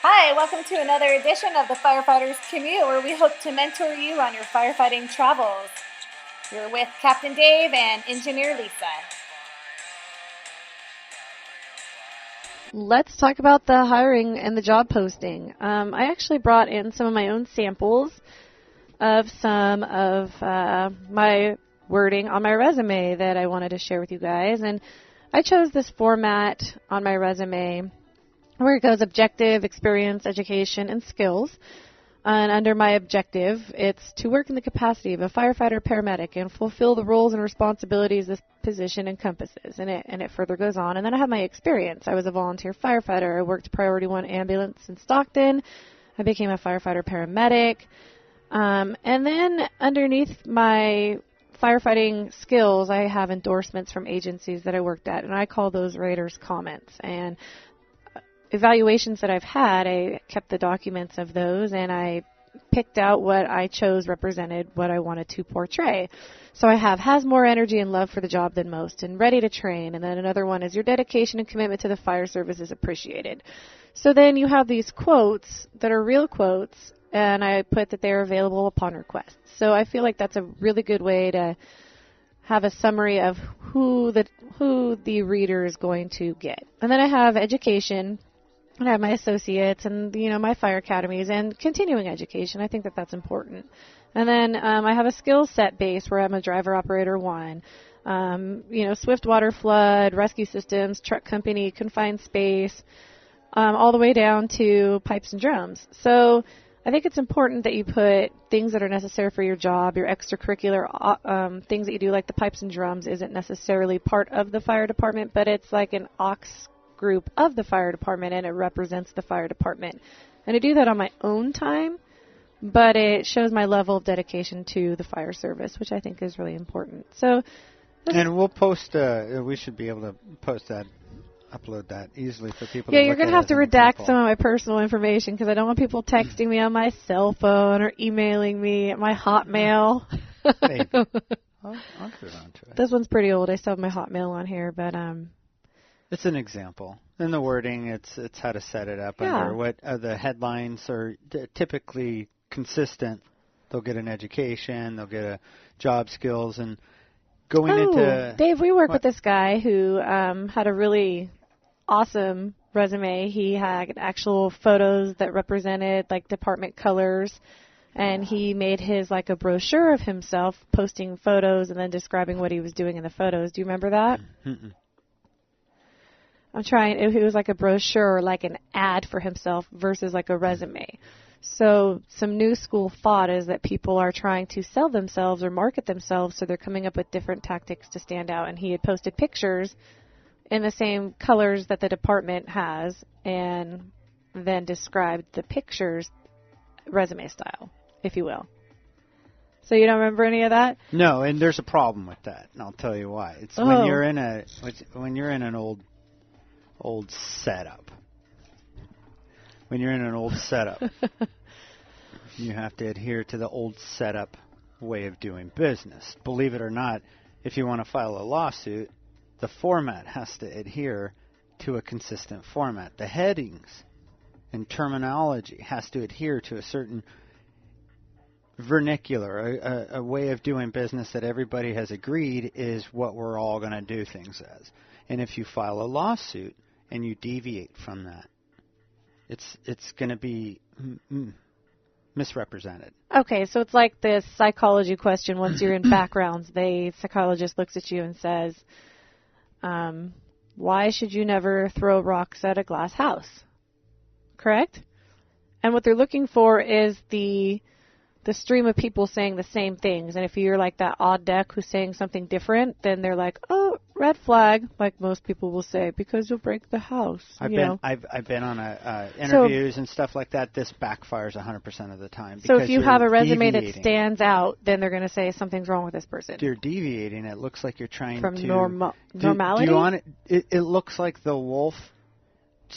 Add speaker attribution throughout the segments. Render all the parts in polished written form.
Speaker 1: Hi, welcome to another edition of the Firefighters Commute, where we hope to mentor you on your firefighting travels. You're with Captain Dave and Engineer Lisa.
Speaker 2: Let's talk about the hiring and the job posting. I actually brought in some of my own samples of some of my wording on my resume that I wanted to share with you guys. And I chose this format on my resume where it goes objective, experience, education, and skills. And under my objective, it's to work in the capacity of a firefighter paramedic and fulfill the roles and responsibilities this position encompasses. And it further goes on. And then I have my experience. I was a volunteer firefighter. I worked Priority 1 ambulance in Stockton. I became a firefighter paramedic. And then underneath my firefighting skills, I have endorsements from agencies that I worked at, and I call those Raiders comments. And evaluations that I've had, I kept the documents of those, and I picked out what I chose represented what I wanted to portray. So I have has more energy and love for the job than most and ready to train. And then another one is your dedication and commitment to the fire service is appreciated. So then you have these quotes that are real quotes, and I put that they're available upon request. So I feel like that's a really good way to have a summary of who the reader is going to get. And then I have education, and I have my associates and, my fire academies and continuing education. I think that that's important. And then I have a skill set base where I'm a driver operator 1, swift water flood, rescue systems, truck company, confined space, all the way down to pipes and drums. So I think it's important that you put things that are necessary for your job, your extracurricular things that you do, like the pipes and drums isn't necessarily part of the fire department, but it's like an aux group of the fire department, and it represents the fire department. And I do that on my own time, but it shows my level of dedication to the fire service, which I think is really important. So,
Speaker 3: and we'll post, we should be able to post that, upload that easily for people
Speaker 2: yeah,
Speaker 3: to
Speaker 2: you're
Speaker 3: look
Speaker 2: going to
Speaker 3: at
Speaker 2: have to redact some of my personal information because I don't want people texting me on my cell phone or emailing me at my Hotmail.
Speaker 3: Maybe. I'll get onto it.
Speaker 2: This one's pretty old. I still have my Hotmail on here, but
Speaker 3: it's an example. In the wording, it's how to set it up under what the headlines are typically consistent. They'll get an education, they'll get a job skills, and going into...
Speaker 2: Dave, we work with this guy who had a really awesome resume. He had actual photos that represented like department colors, and he made his like a brochure of himself, posting photos and then describing what he was doing in the photos. Do you remember that?
Speaker 3: Mm-mm.
Speaker 2: It was like a brochure, like an ad for himself versus like a resume. So some new school thought is that people are trying to sell themselves or market themselves, so they're coming up with different tactics to stand out. And he had posted pictures in the same colors that the department has and then described the pictures resume style, if you will. So you don't remember any of that?
Speaker 3: No, and there's a problem with that, and I'll tell you why. It's when you're in an old setup. When you're in an old setup, you have to adhere to the old setup way of doing business. Believe it or not, if you want to file a lawsuit, the format has to adhere to a consistent format. The headings and terminology has to adhere to a certain vernacular, a way of doing business that everybody has agreed is what we're all going to do things as. And if you file a lawsuit and you deviate from that, it's going to be misrepresented.
Speaker 2: Okay, so it's like this psychology question. Once you're in backgrounds, the psychologist looks at you and says, why should you never throw rocks at a glass house? Correct? And what they're looking for is the stream of people saying the same things. And if you're like that odd duck who's saying something different, then they're like, oh, red flag, like most people will say, because you'll break the house.
Speaker 3: I've been on interviews and stuff like that. This backfires 100% of the time.
Speaker 2: So if you have a resume that stands out, then they're going to say something's wrong with this person.
Speaker 3: You're deviating. It looks like you're trying
Speaker 2: from
Speaker 3: to...
Speaker 2: normality?
Speaker 3: Do you want it looks like the wolf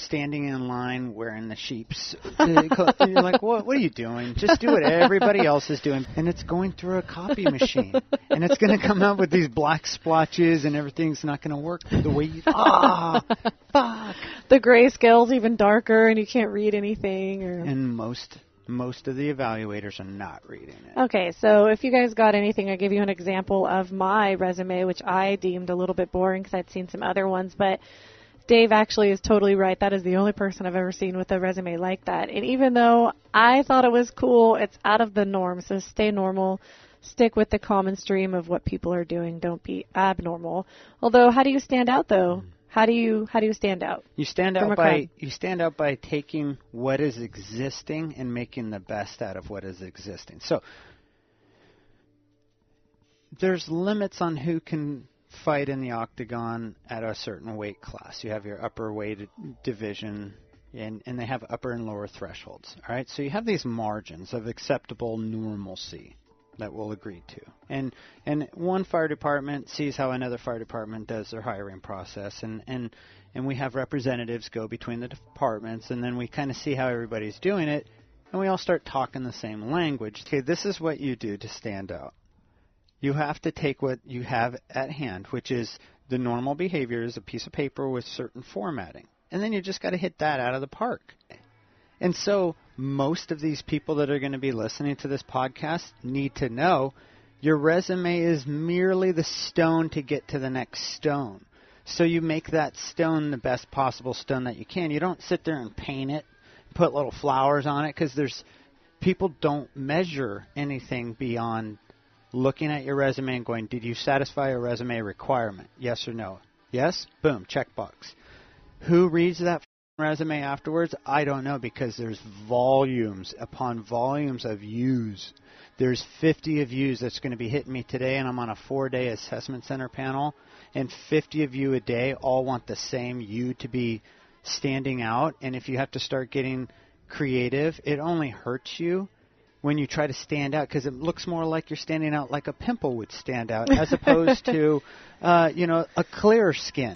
Speaker 3: standing in line wearing the sheep's. And you're like, what are you doing? Just do what everybody else is doing. And it's going through a copy machine. And it's going to come out with these black splotches and everything's not going to work the way you... fuck.
Speaker 2: The grayscale's even darker and you can't read anything.
Speaker 3: And most of the evaluators are not reading it.
Speaker 2: Okay, so if you guys got anything, I'll give you an example of my resume, which I deemed a little bit boring because I'd seen some other ones. But Dave actually is totally right. That is the only person I've ever seen with a resume like that. And even though I thought it was cool, it's out of the norm. So stay normal. Stick with the common stream of what people are doing. Don't be abnormal. Although, how do you stand out, though? How do you stand out?
Speaker 3: You stand out by taking what is existing and making the best out of what is existing. So there's limits on who can fight in the octagon at a certain weight class. You have your upper weight division, and they have upper and lower thresholds. All right, so you have these margins of acceptable normalcy that we'll agree to. And one fire department sees how another fire department does their hiring process, and we have representatives go between the departments, and then we kind of see how everybody's doing it, and we all start talking the same language. Okay, this is what you do to stand out. You have to take what you have at hand, which is the normal behavior is a piece of paper with certain formatting, and then you just got to hit that out of the park. And so most of these people that are going to be listening to this podcast need to know your resume is merely the stone to get to the next stone. So you make that stone the best possible stone that you can. You don't sit there and paint it, put little flowers on it, because people don't measure anything beyond looking at your resume and going, did you satisfy a resume requirement? Yes or no? Yes? Boom, checkbox. Who reads that resume afterwards? I don't know, because there's volumes upon volumes of views. There's 50 of yous that's going to be hitting me today, and I'm on a 4-day assessment center panel, and 50 of you a day all want the same you to be standing out. And if you have to start getting creative, it only hurts you when you try to stand out, because it looks more like you're standing out like a pimple would stand out, as opposed to, a clear skin.